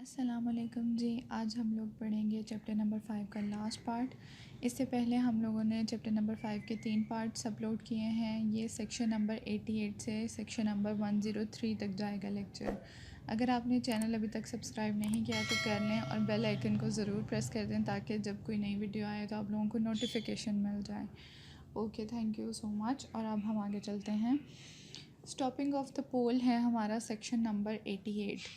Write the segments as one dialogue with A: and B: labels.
A: अस्सलामुअलैकुम जी। आज हम लोग पढ़ेंगे चैप्टर नंबर 5 का लास्ट पार्ट। इससे पहले हम लोगों ने चैप्टर नंबर 5 के 3 पार्ट्स अपलोड किए हैं। ये सेक्शन नंबर 88 से सेक्शन नंबर 103 तक जाएगा लेक्चर। अगर आपने चैनल अभी तक सब्सक्राइब नहीं किया तो कर लें और बेल आइकन को ज़रूर प्रेस कर दें ताकि जब कोई नई वीडियो आए तो आप लोगों को नोटिफिकेशन मिल जाए। Okay, thank you so much. और अब हम आगे चलते हैं। स्टॉपिंग ऑफ द पोल है हमारा सेक्शन नंबर 88।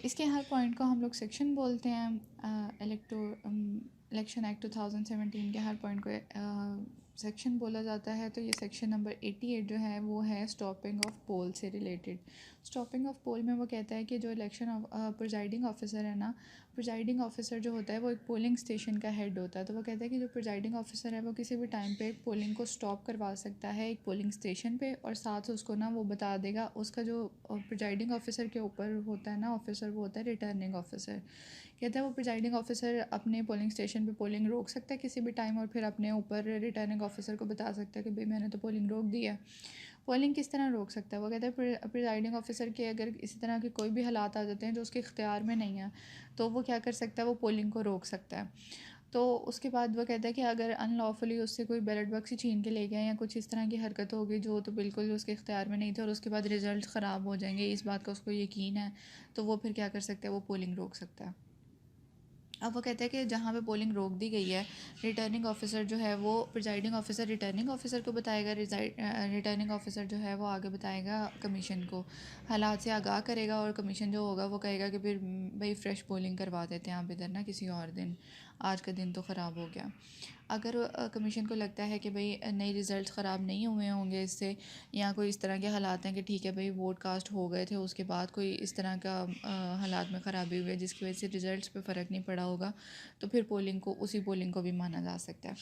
A: इसके हर पॉइंट को हम लोग सेक्शन बोलते हैं। इलेक्शन एक्ट 2017 के हर पॉइंट को सेक्शन बोला जाता है। तो ये सेक्शन नंबर 88 जो है वो है स्टॉपिंग ऑफ पोल से रिलेटेड। स्टॉपिंग ऑफ पोल में वो कहता है कि जो इलेक्शन प्रिजाइडिंग ऑफिसर है ना, प्रिजाइडिंग ऑफिसर जो होता है वो एक पोलिंग स्टेशन का हेड होता है। तो वो कहता है कि जो प्रिजाइडिंग ऑफिसर है वो किसी भी टाइम पे एक पोलिंग को स्टॉप करवा सकता है एक पोलिंग स्टेशन पे, और साथ उसको ना वो बता देगा उसका जो प्रिजाइडिंग ऑफिसर के ऊपर होता है ना ऑफिसर, वो होता है रिटर्निंग ऑफिसर। कहता है वो प्रिजाइडिंग ऑफिसर अपने पोलिंग स्टेशन पे पोलिंग रोक सकता है किसी भी टाइम और फिर अपने ऊपर रिटर्निंग ऑफिसर को बता सकता है कि भाई मैंने तो पोलिंग रोक दी है। पोलिंग किस तरह रोक सकता है? वो कहता है प्रिजाइडिंग ऑफिसर के अगर इसी तरह के कोई भी हालात आ जाते हैं जो उसके इख्तियार में नहीं है तो वो क्या कर सकता है, वो पोलिंग को रोक सकता है। तो उसके बाद वो कहता है कि अगर अनलॉफुली उससे कोई बैलेट बॉक्स ही छीन के ले गया या कुछ इस तरह की हरकत होगी जो तो बिल्कुल उसके इख्तियार में नहीं थे और उसके बाद रिज़ल्ट ख़राब हो जाएंगे, इस बात का उसको यकीन है, तो वो फिर क्या कर सकता है, वो पोलिंग रोक सकता है। अब वो कहते हैं कि जहाँ पे पोलिंग रोक दी गई है, रिटर्निंग ऑफिसर जो है वो प्रिजाइडिंग ऑफिसर रिटर्निंग ऑफिसर को बताएगा, रिटर्निंग ऑफिसर जो है वो आगे बताएगा कमीशन को, हालात से आगाह करेगा और कमीशन जो होगा वो कहेगा कि फिर भाई फ़्रेश पोलिंग करवा देते हैं आप इधर ना किसी और दिन, आज का दिन तो ख़राब हो गया। अगर कमीशन को लगता है कि भाई नए रिज़ल्ट ख़राब नहीं हुए होंगे इससे, या कोई इस तरह के हालात हैं कि ठीक है भाई वोट कास्ट हो गए थे उसके बाद कोई इस तरह का हालात में ख़राबी हुई है जिसकी वजह से रिज़ल्ट्स पे फ़र्क नहीं पड़ा होगा, तो फिर पोलिंग को उसी पोलिंग को भी माना जा सकता है।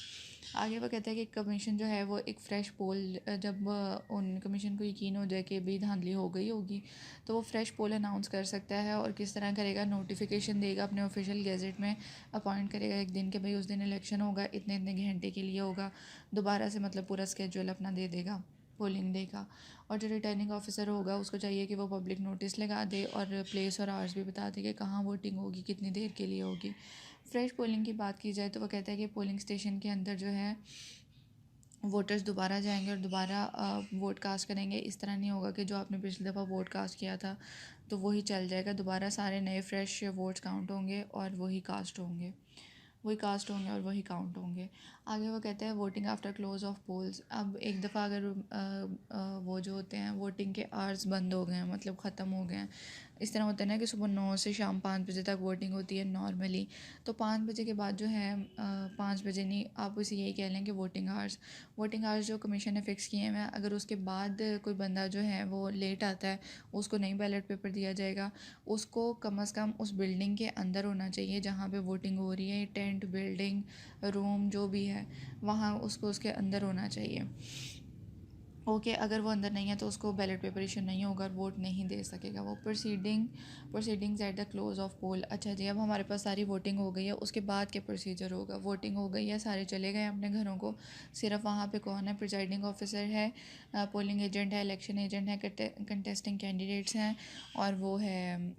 A: आगे वो कहता है कि कमीशन जो है वो एक फ़्रेश पोल, जब उन कमीशन को यकीन हो जाए कि भाई धांधली हो गई होगी तो वो फ़्रेश पोल अनाउंस कर सकता है। और किस तरह करेगा, नोटिफिकेशन देगा अपने ऑफिशियल गैजेट में, अपॉइंट करेगा एक दिन के भाई उस दिन इलेक्शन होगा, इतने इतने घंटे के लिए होगा, दोबारा से मतलब पूरा स्केड्यूल अपना दे देगा पोलिंग डे का। और जो रिटर्निंग ऑफिसर होगा उसको चाहिए कि वो पब्लिक नोटिस लगा दे और प्लेस और आवर्स भी बता दे कि कहाँ वोटिंग होगी, कितनी देर के लिए होगी। फ्रेश पोलिंग की बात की जाए तो वो कहता है कि पोलिंग स्टेशन के अंदर जो है वोटर्स दोबारा जाएंगे और दोबारा वोट कास्ट करेंगे। इस तरह नहीं होगा कि जो आपने पिछली दफ़ा वोट कास्ट किया था तो वही चल जाएगा, दोबारा सारे नए फ्रेश वोट्स काउंट होंगे और वही कास्ट होंगे और वही काउंट होंगे। आगे वो कहते हैं voting after close of polls. अब एक दफ़ा अगर वो जो होते हैं वोटिंग के आवर्स बंद हो गए हैं, मतलब ख़त्म हो गए हैं, इस तरह होता है ना कि सुबह 9 से शाम 5 बजे तक वोटिंग होती है नॉर्मली, तो 5 बजे के बाद जो है 5 बजे नहीं, आप उसे यही कह लें कि वोटिंग आवर्स जो कमीशन ने फ़िक्स किए हैं, अगर उसके बाद कोई बंदा जो है वो लेट आता है उसको नहीं बैलेट पेपर दिया जाएगा, उसको कम अज़ कम उस बिल्डिंग के अंदर होना चाहिए जहाँ पे वोटिंग हो रही है, टेंट, बिल्डिंग, रूम जो भी है वहाँ उसको उसके अंदर होना चाहिए। ओके, अगर वो अंदर नहीं है तो उसको बैलेट पेपर इशू नहीं होगा और वोट नहीं दे सकेगा वो। Proceedings at the close of poll. अच्छा जी, अब हमारे पास सारी वोटिंग हो गई है, उसके बाद क्या प्रोसीजर होगा? वोटिंग हो गई है, सारे चले गए अपने घरों को, सिर्फ वहाँ पे कौन है? प्रिजाइडिंग ऑफिसर है, पोलिंग एजेंट है, इलेक्शन एजेंट है, कंटेस्टिंग कैंडिडेट्स हैं, और वो है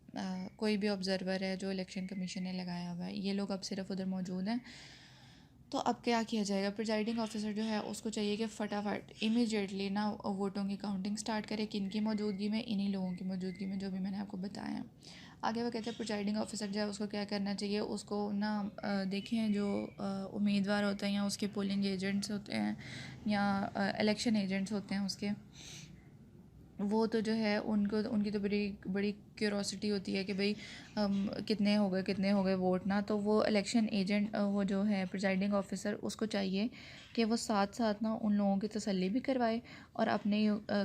A: कोई भी ऑब्जर्वर है जो इलेक्शन कमीशन ने लगाया हुआ है। ये लोग अब सिर्फ उधर मौजूद हैं। तो अब क्या किया जाएगा? प्रिजाइडिंग ऑफिसर जो है उसको चाहिए कि फटाफट इमीडिएटली ना वोटों की काउंटिंग स्टार्ट करे, किन की मौजूदगी में? इन्हीं लोगों की मौजूदगी में जो भी मैंने आपको बताया। आगे वो कहते हैं प्रिजाइडिंग ऑफिसर जो है उसको क्या करना चाहिए, उसको ना देखें जो उम्मीदवार होते हैं या उसके पोलिंग एजेंट्स होते हैं या इलेक्शन एजेंट्स होते हैं उसके, वो तो जो है उनको उनकी तो बड़ी बड़ी क्यूरोसिटी होती है कि भाई कितने हो गए वोट ना, तो वो इलेक्शन एजेंट वो जो है प्रिजाइडिंग ऑफिसर उसको चाहिए कि वो साथ साथ ना उन लोगों की तसल्ली भी करवाए और अपने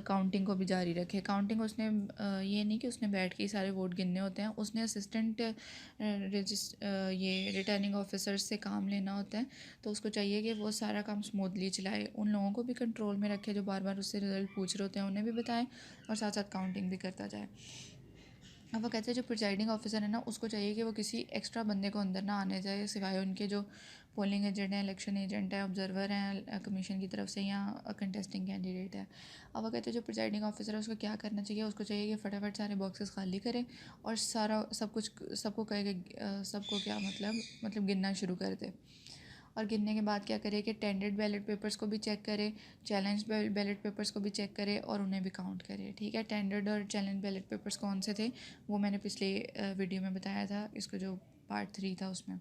A: काउंटिंग को भी जारी रखे। काउंटिंग उसने ये नहीं कि उसने बैठ के ही सारे वोट गिनने होते हैं, उसने असिस्टेंट ये रिटर्निंग ऑफिसर से काम लेना होता है, तो उसको चाहिए कि वो सारा काम स्मूथली चलाए, उन लोगों को भी कंट्रोल में रखे जो बार बार उससे रिज़ल्ट पूछ रहे होते हैं उन्हें भी बताएं और साथ साथ काउंटिंग भी करता जाए। अब वो कहते हैं जो प्रिजाइडिंग ऑफिसर है ना उसको चाहिए कि वो किसी एक्स्ट्रा बंदे को अंदर ना आने जाए सिवाय उनके जो पोलिंग एजेंट है, इलेक्शन एजेंट है, ऑब्जर्वर है कमीशन की तरफ से, या कंटेस्टिंग कैंडिडेट है। अब वो कहते हैं जो प्रिजाइडिंग ऑफिसर है उसको क्या करना चाहिए, उसको चाहिए कि फटाफट सारे बॉक्सेस खाली करे और सारा सब कुछ सबको कहे कि सबको क्या मतलब गिनना शुरू कर दे। और गिनने के बाद क्या करे कि टेंडर्ड बैलेट पेपर्स को भी चेक करे, चैलेंज बैलेट पेपर्स को भी चेक करे और उन्हें भी काउंट करे। ठीक है, टेंडर्ड और चैलेंज बैलेट पेपर्स कौन से थे वो मैंने पिछले वीडियो में बताया था, इसको जो पार्ट 3 था उसमें।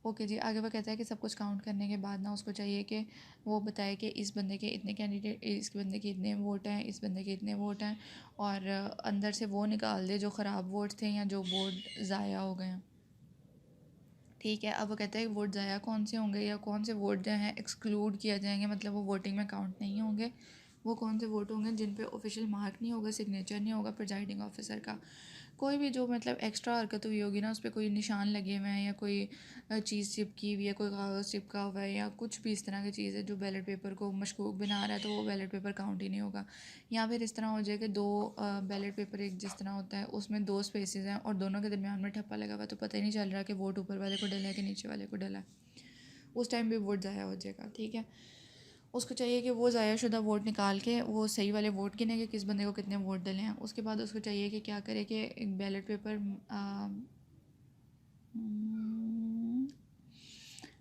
A: ओके जी, आगे वो कहता है कि सब कुछ काउंट करने के बाद ना उसको चाहिए कि वो बताए कि इस बंदे के इतने कैंडिडेट, इस बंदे के इतने वोट हैं, इस बंदे के इतने वोट हैं, और अंदर से वो निकाल दे जो ख़राब वोट थे या जो वोट ज़ाया हो गए हैं। ठीक है, अब वो कहते हैं वोट ज़ाया कौन से होंगे या कौन से वोट जो हैं एक्सक्लूड किया जाएंगे, मतलब वो वोटिंग में काउंट नहीं होंगे। वो कौन से वोट होंगे जिन पे ऑफिशियल मार्क नहीं होगा, सिग्नेचर नहीं होगा प्रिजाइडिंग ऑफिसर का। कोई भी जो मतलब एक्स्ट्रा हरकत हुई होगी ना, उस पर कोई निशान लगे हुए हैं या कोई चीज़ चिपकी हुई है, कोई कागज़ चिपका हुआ है या कुछ भी इस तरह की चीज़ है जो बैलेट पेपर को मशकूक बना रहा है, तो वो बैलेट पेपर काउंट ही नहीं होगा। या फिर इस तरह हो जाए कि दो बैलेट पेपर एक जिस तरह होता है उसमें दो स्पेसेस हैं और दोनों के दरमियान में ठप्पा लगा हुआ है, तो पता ही नहीं चल रहा कि वोट ऊपर वाले को डला है कि नीचे वाले को डला है, उस टाइम भी वोट ज़ाया हो जाएगा। ठीक है, उसको चाहिए कि वो ज़ाया शुदा वोट निकाल के वो सही वाले वोट गिने कि किस बंदे को कितने वोट डले हैं। उसके बाद उसको चाहिए कि क्या करे कि एक बैलेट पेपर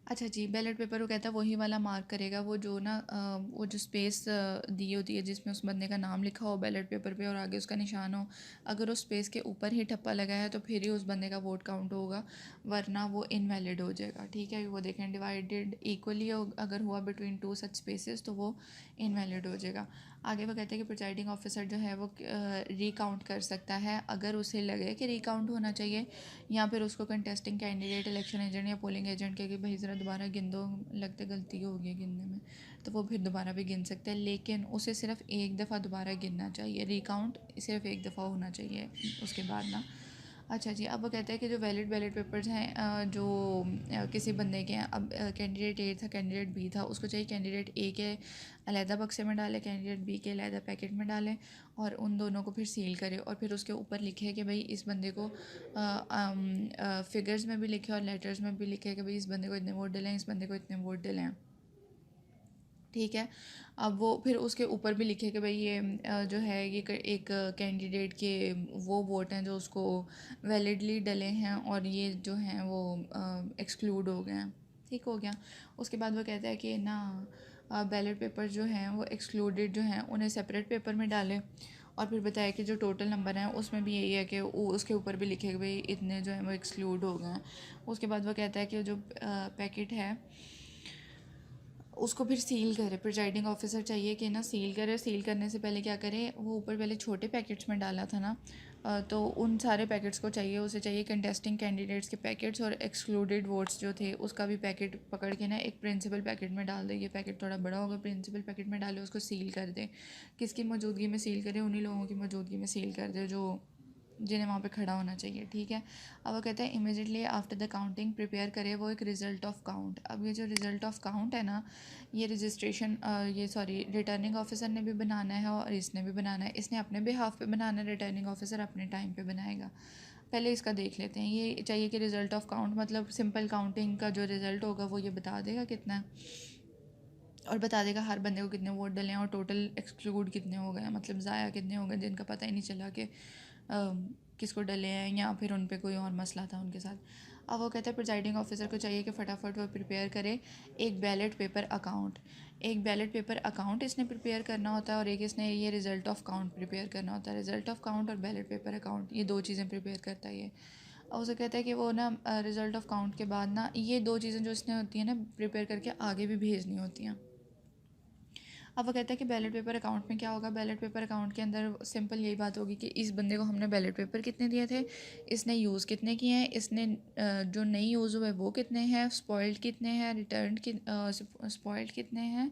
A: अच्छा जी, बैलेट पेपर वो कहता है वही वाला मार्क करेगा, वो जो ना वो जो स्पेस दी होती है जिसमें उस बंदे का नाम लिखा हो बैलेट पेपर पे और आगे उसका निशान हो, अगर उस स्पेस के ऊपर ही ठप्पा लगा है तो फिर ही उस बंदे का वोट काउंट होगा, वरना वो इनवैलिड हो जाएगा। ठीक है, वो देखें डिवाइडेड इक्वली अगर हुआ बिटवीन टू सच स्पेसेस तो वो इनवैलिड हो जाएगा। आगे वो कहते हैं कि प्रिजाइडिंग ऑफिसर जो है वो रिकाउंट कर सकता है अगर उसे लगे कि रिकाउंट होना चाहिए, या फिर उसको कंटेस्टिंग कैंडिडेट, इलेक्शन एजेंट या पोलिंग एजेंट के कि भाई ज़रा दोबारा गिन दो, लगता है गलती हो गई गिनने में, तो वो फिर दोबारा भी गिन सकते हैं, लेकिन उसे सिर्फ एक दफ़ा दोबारा गिनना चाहिए, रिकाउंट सिर्फ एक दफ़ा होना चाहिए उसके बाद ना। अच्छा जी, अब वो कहते हैं कि जो वैलिड बैलेट पेपर्स हैं जो किसी बंदे के हैं, अब कैंडिडेट ए था, कैंडिडेट बी था, उसको चाहिए कैंडिडेट ए के अलहदा बक्से में डाले, कैंडिडेट बी के अलहदा पैकेट में डालें और उन दोनों को फिर सील करे और फिर उसके ऊपर लिखे कि भाई इस बंदे को फिगर्स में भी लिखे और लेटर्स में भी लिखे कि भाई इस बंदे को इतने वोट डले हैं, इस बंदे को इतने वोट डले हैं। ठीक है, अब वो फिर उसके ऊपर भी लिखे कि भाई ये जो है ये एक कैंडिडेट के वो वोट हैं जो उसको वैलिडली डले हैं और ये जो हैं वो एक्सक्लूड हो गए हैं। ठीक हो गया। उसके बाद वो कहता है कि ना बैलेट पेपर जो हैं वो एक्सक्लूडेड जो हैं उन्हें सेपरेट पेपर में डालें और फिर बताया कि जो टोटल नंबर हैं उसमें भी यही है कि उसके ऊपर भी लिखे कि भाई इतने जो हैं वो एक्सक्लूड हो गए हैं। उसके बाद वो कहता है कि जो पैकेट है उसको फिर सील करे, प्रिजाइडिंग ऑफिसर चाहिए कि ना सील करे। सील करने से पहले क्या करे, वो ऊपर पहले छोटे पैकेट्स में डाला था ना, तो उन सारे पैकेट्स को चाहिए, उसे चाहिए कंटेस्टिंग कैंडिडेट्स के पैकेट्स और एक्सक्लूडेड वोट्स जो थे उसका भी पैकेट पकड़ के ना एक प्रिंसिपल पैकेट में डाल दे। ये पैकेट थोड़ा बड़ा होगा, प्रिंसिपल पैकेट में डाले, उसको सील कर दे। किसकी मौजूदगी में सील करे, उन्हीं लोगों की मौजूदगी में सील कर दे जो जिन्हें वहाँ पे खड़ा होना चाहिए। ठीक है, अब वो कहते हैं immediately after the counting prepare करे वो एक रिज़ल्ट ऑफ काउंट। अब ये जो रिज़ल्ट ऑफ काउंट है ना, ये रजिस्ट्रेशन रिटर्निंग ऑफिसर ने भी बनाना है और इसने भी बनाना है। इसने अपने बिहाफ पे बनाना है, रिटर्निंग ऑफिसर अपने टाइम पे बनाएगा। पहले इसका देख लेते हैं। ये चाहिए कि रिज़ल्ट ऑफ काउंट मतलब सिंपल काउंटिंग का जो रिज़ल्ट होगा वो ये बता देगा कितना है और बता देगा हर बंदे को कितने वोट डले हैं और टोटल एक्सक्लूड कितने हो गए, मतलब ज़ाया कितने हो गए जिनका पता ही नहीं चला कि किसको डले हैं या फिर उन पे कोई और मसला था उनके साथ। अब वो कहते हैं प्रिजाइडिंग ऑफिसर को चाहिए कि फटाफट वो प्रिपेयर करे एक बैलेट पेपर अकाउंट। एक बैलेट पेपर अकाउंट इसने प्रिपेयर करना होता है और एक इसने ये रिज़ल्ट ऑफ काउंट प्रिपेयर करना होता है। रिज़ल्ट ऑफ काउंट और बैलेट पेपर अकाउंट ये दो चीज़ें प्रिपेयर करता है ये। और उसे कहता है कि वो ना रिज़ल्ट ऑफ काउंट के बाद ना ये दो चीज़ें जो इसने होती हैं ना प्रिपेयर करके आगे भी भेजनी होती हैं। अब वो कहता है कि बैलेट पेपर अकाउंट में क्या होगा, बैलेट पेपर अकाउंट के अंदर सिंपल यही बात होगी कि इस बंदे को हमने बैलेट पेपर कितने दिए थे, इसने यूज़ कितने किए हैं, इसने जो नहीं यूज़ हुए वो कितने हैं, स्पॉइल्ड कितने हैं, रिटर्न स्पॉइल्ड कितने हैं,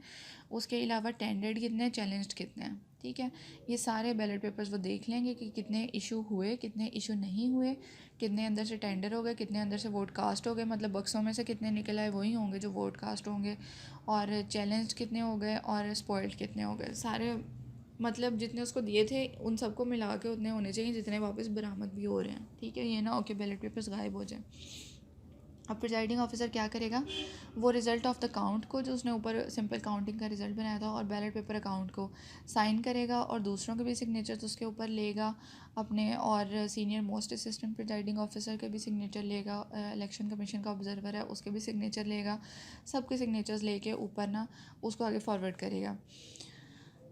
A: उसके अलावा टेंडर्ड कितने, चैलेंज्ड कितने हैं। ठीक है, ये सारे बैलेट पेपर्स वो देख लेंगे कि कितने इशू हुए, कितने इशू नहीं हुए, कितने अंदर से टेंडर हो गए, कितने अंदर से वोट कास्ट हो गए, मतलब बक्सों में से कितने निकल आए वही होंगे जो वोट कास्ट होंगे, और चैलेंज कितने हो गए और स्पॉइल्ड कितने हो गए। सारे मतलब जितने उसको दिए थे उन सबको मिला के उतने होने चाहिए जितने वापस बरामद भी हो रहे हैं। ठीक है, ये ना ओके बैलेट पेपर्स गायब हो जाए। अब प्रिजाइडिंग ऑफिसर क्या करेगा, वो रिज़ल्ट ऑफ द काउंट को, जो उसने ऊपर सिंपल काउंटिंग का रिज़ल्ट बनाया था, और बैलेट पेपर अकाउंट को साइन करेगा और दूसरों के भी सिग्नेचर तो उसके ऊपर लेगा अपने, और senior most assistant presiding officer के भी सिग्नेचर लेगा, इलेक्शन कमीशन का ऑब्जर्वर है उसके भी सिग्नेचर लेगा, सबके सिग्नेचर्स लेके ऊपर ना उसको आगे फॉरवर्ड करेगा।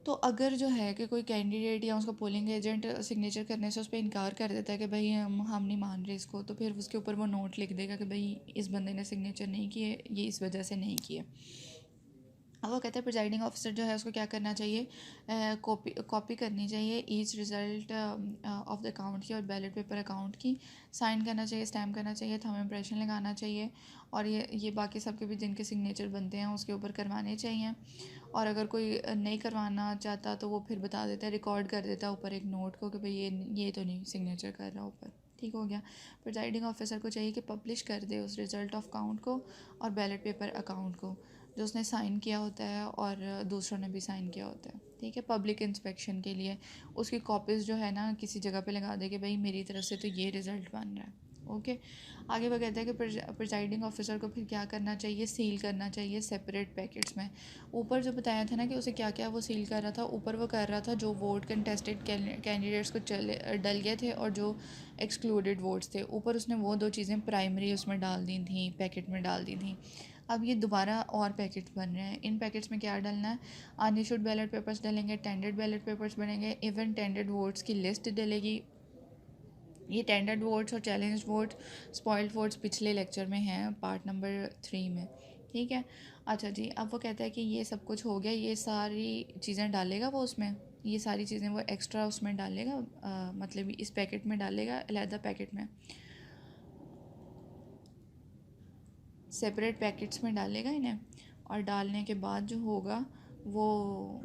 A: तो अगर जो है कि कोई कैंडिडेट या उसका पोलिंग एजेंट सिग्नेचर करने से उस पर इनकार कर देता है कि भाई हम नहीं मान रहे इसको, तो फिर उसके ऊपर वो नोट लिख देगा कि भाई इस बंदे ने सिग्नेचर नहीं किए, ये इस वजह से नहीं किए। अब वो कहते हैं प्रिजाइडिंग ऑफिसर जो है उसको क्या करना चाहिए, कॉपी करनी चाहिए each result of the account की और बैलेट पेपर अकाउंट की, साइन करना चाहिए, स्टैम्प करना चाहिए, थंब इम्प्रेशन लगाना चाहिए, और ये बाकी सबके भी जिनके सिग्नेचर बनते हैं उसके ऊपर करवाने चाहिए। और अगर कोई नहीं करवाना चाहता तो वो फिर बता देता है, रिकॉर्ड कर देता है ऊपर एक नोट को कि भाई ये तो नहीं सिग्नेचर कर रहा ऊपर। ठीक हो गया। प्रिजाइडिंग ऑफिसर को चाहिए कि पब्लिश कर दे उस रिज़ल्ट ऑफ काउंट को और बैलेट पेपर अकाउंट को, जो उसने साइन किया होता है और दूसरों ने भी साइन किया होता है। ठीक है, पब्लिक इंस्पेक्शन के लिए उसकी कॉपीज़ जो है ना किसी जगह पे लगा दे कि भाई मेरी तरफ से तो ये रिज़ल्ट बन रहा है। ओके, आगे वो कहता है कि प्रिजाइडिंग ऑफिसर को फिर क्या करना चाहिए, सील करना चाहिए सेपरेट पैकेट्स में। ऊपर जो बताया था ना कि उसे क्या क्या वो सील कर रहा था, ऊपर वो कर रहा था जो वोट कंटेस्टेड कैंडिडेट्स को चले डल गए थे और जो एक्सक्लूडेड वोट्स थे, ऊपर उसने वो दो चीज़ें प्राइमरी उसमें डाल दी थी, पैकेट में डाल दी थी। अब ये दोबारा और पैकेट्स बन रहे हैं, इन पैकेट्स में क्या डालना है, अनइशूड बैलेट पेपर्स डलेंगे, टेंडर्ड बैलेट पेपर्स बनेंगे, इवन टेंडर्ड वोट्स की लिस्ट डलेगी। ये टेंडर्ड वोट्स और चैलेंज वोट, स्पॉइल्ड वोट्स पिछले लेक्चर में हैं पार्ट नंबर 3 में। ठीक है, अच्छा जी, अब वो कहता है कि ये सब कुछ हो गया, ये सारी चीज़ें डालेगा वो उसमें, ये सारी चीज़ें वो एक्स्ट्रा उसमें डालेगा, मतलब इस पैकेट में डालेगा, अलहदा पैकेट में, सेपरेट पैकेट्स में डालेगा इन्हें, और डालने के बाद जो होगा वो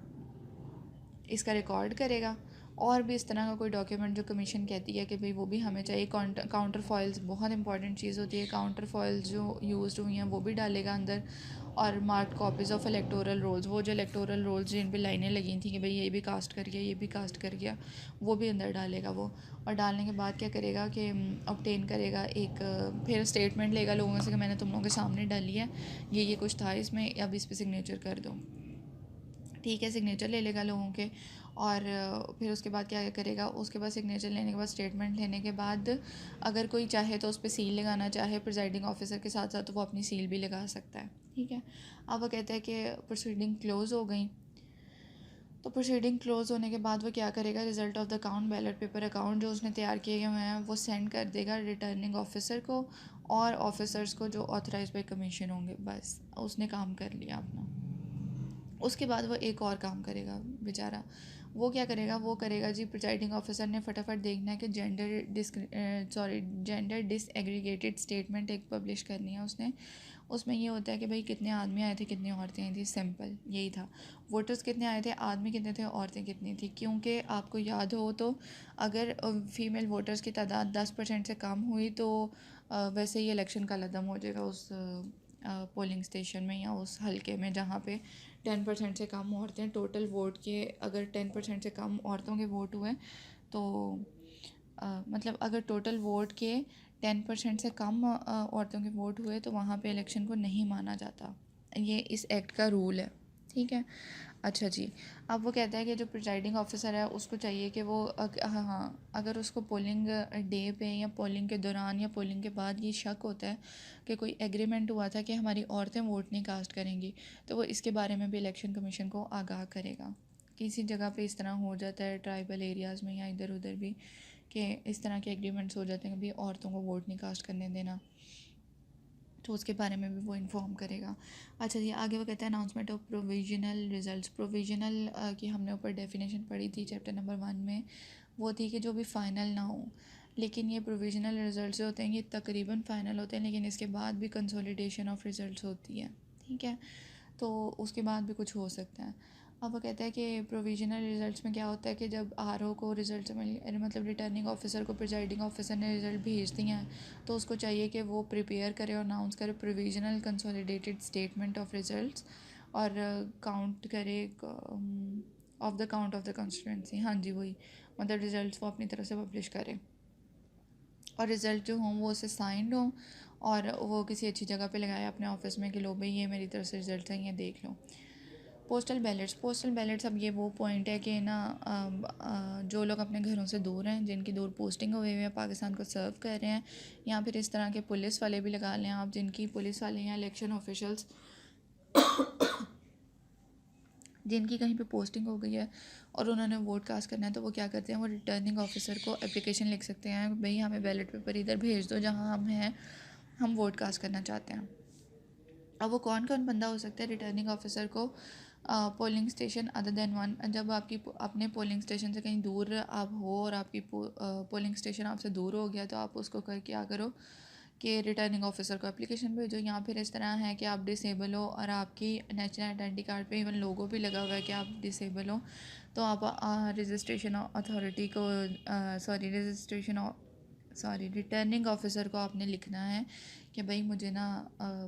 A: इसका रिकॉर्ड करेगा। और भी इस तरह का कोई डॉक्यूमेंट जो कमीशन कहती है कि भाई वो भी हमें चाहिए, काउंटर फॉइल्स बहुत इंपॉर्टेंट चीज़ होती है, काउंटर फॉइल्स जो यूज़ हुई हैं वो भी डालेगा अंदर, और mark copies of electoral rolls, वो जो इलेक्टोरल रोल्स जिन पे लाइनें लगी थी कि भाई ये भी कास्ट कर गया, ये भी कास्ट कर गया, वो भी अंदर डालेगा वो। और डालने के बाद क्या करेगा कि ऑब्टेन करेगा एक, फिर स्टेटमेंट लेगा लोगों से कि मैंने तुम लोगों के सामने डाली है, ये कुछ था इसमें, अब इस पर सिग्नेचर कर दो। ठीक है, सिग्नेचर ले लेगा लोगों के, और फिर उसके बाद क्या करेगा, उसके बाद सिग्नेचर लेने के बाद, स्टेटमेंट लेने के बाद, अगर कोई चाहे तो उस पर सील लगाना चाहे प्रिजाइडिंग ऑफिसर के साथ साथ, तो वो अपनी सील भी लगा सकता है। ठीक है, अब वो कहते हैं कि प्रोसीडिंग क्लोज़ हो गई। तो प्रोसीडिंग क्लोज़ होने के बाद वो क्या करेगा, result of the account, ballot paper account जो उसने तैयार किए हुए हैं वो सेंड कर देगा रिटर्निंग ऑफिसर को और ऑफिसर्स को जो ऑथराइज बाई कमीशन होंगे। बस उसने काम कर लिया अपना। उसके बाद वो एक और काम करेगा बेचारा, वो क्या करेगा, वो करेगा जी, प्रिजाइडिंग ऑफिसर ने फटाफट देखना है कि जेंडर डिसएग्रीगेटेड स्टेटमेंट एक पब्लिश करनी है उसने। उसमें ये होता है कि भाई कितने आदमी आए थे, कितनी औरतें आई थी, सिंपल यही था। वोटर्स कितने आए थे, आदमी कितने थे, औरतें कितनी थी, क्योंकि आपको याद हो तो अगर फीमेल वोटर्स की तादाद 10% से कम हुई तो वैसे ही इलेक्शन का लदम हो जाएगा उस पोलिंग स्टेशन में या उस हलके में जहाँ पे 10% से कम औरतें, टोटल वोट के अगर 10% से कम औरतों के वोट हुए तो मतलब अगर टोटल वोट के 10% से कम औरतों के वोट हुए तो वहाँ पे इलेक्शन को नहीं माना जाता, ये इस एक्ट का रूल है। ठीक है, अच्छा जी, अब वो कहता है कि जो प्रिजाइडिंग ऑफिसर है उसको चाहिए कि वो हाँ, अगर उसको पोलिंग डे पे या पोलिंग के दौरान या पोलिंग के बाद ये शक होता है कि कोई एग्रीमेंट हुआ था कि हमारी औरतें वोट नहीं कास्ट करेंगी, तो वो इसके बारे में भी इलेक्शन कमीशन को आगाह करेगा। किसी जगह पे इस तरह हो जाता है ट्राइबल एरियाज़ में या इधर उधर भी, कि इस तरह के एग्रीमेंट्स हो जाते हैं कि भाई औरतों को वोट नहीं कास्ट करने देना, तो उसके बारे में भी वो इन्फॉर्म करेगा। अच्छा जी, आगे वो कहता है announcement of provisional results. Provisional की हमने ऊपर डेफिनेशन पढ़ी थी चैप्टर नंबर 1 में, वो थी कि जो भी फ़ाइनल ना हो, लेकिन ये प्रोविजनल रिजल्ट्स जो होते हैं ये तकरीबन फ़ाइनल होते हैं, लेकिन इसके बाद भी कंसोलिडेशन ऑफ रिजल्ट्स होती है। ठीक है, तो उसके बाद भी कुछ हो सकता है। अब वो कहता है कि प्रोविजनल रिजल्ट्स में क्या होता है कि जब आरओ को रिजल्ट मिल, मतलब रिटर्निंग ऑफिसर को प्रिजाइडिंग ऑफिसर ने रिज़ल्ट भेज दिए हैं, तो उसको चाहिए कि वो प्रिपेयर करे और अनाउंस करे provisional consolidated statement of results, और काउंट करे of the count of the constituency. हाँ जी, वही, मतलब रिजल्ट्स वो अपनी तरफ से पब्लिश करे, और रिज़ल्ट जो हों वो उससे साइंड हों, और वो किसी अच्छी जगह पे लगाया अपने ऑफिस में कि लो भाई ये मेरी तरफ से रिजल्ट है, ये देख लो। पोस्टल बैलेट्स अब ये वो पॉइंट है कि ना जो लोग अपने घरों से दूर हैं, जिनकी दूर पोस्टिंग हुई हुई है, पाकिस्तान को सर्व कर रहे हैं, या फिर इस तरह के पुलिस वाले भी लगा लें आप, जिनकी पुलिस वाले या इलेक्शन ऑफिशल्स जिनकी कहीं पे पोस्टिंग हो गई है और उन्होंने वोट कास्ट करना है, तो वो क्या करते हैं, वो रिटर्निंग ऑफिसर को एप्लीकेशन लिख सकते हैं, भाई हमें बैलेट पेपर इधर भेज दो जहाँ हम हैं, हम वोट कास्ट करना चाहते हैं। अब वो कौन कौन बंदा हो सकता है रिटर्निंग ऑफिसर को? Polling station other than one, जब आपकी अपने पोलिंग स्टेशन से कहीं दूर आप हो और आपकी पोलिंग स्टेशन आपसे दूर हो गया, तो आप उसको कर क्या करो कि रिटर्निंग ऑफिसर को एप्लीकेशन भेजो। या फिर इस तरह है कि आप डिसेबल हो और आपकी नेशनल आइडेंटिटी कार्ड पे इवन लोगो भी लगा हुआ है कि आप डिसेबल हो, तो आप रजिस्ट्रेशन अथॉरिटी को रिटर्निंग ऑफिसर को आपने लिखना है कि भाई मुझे ना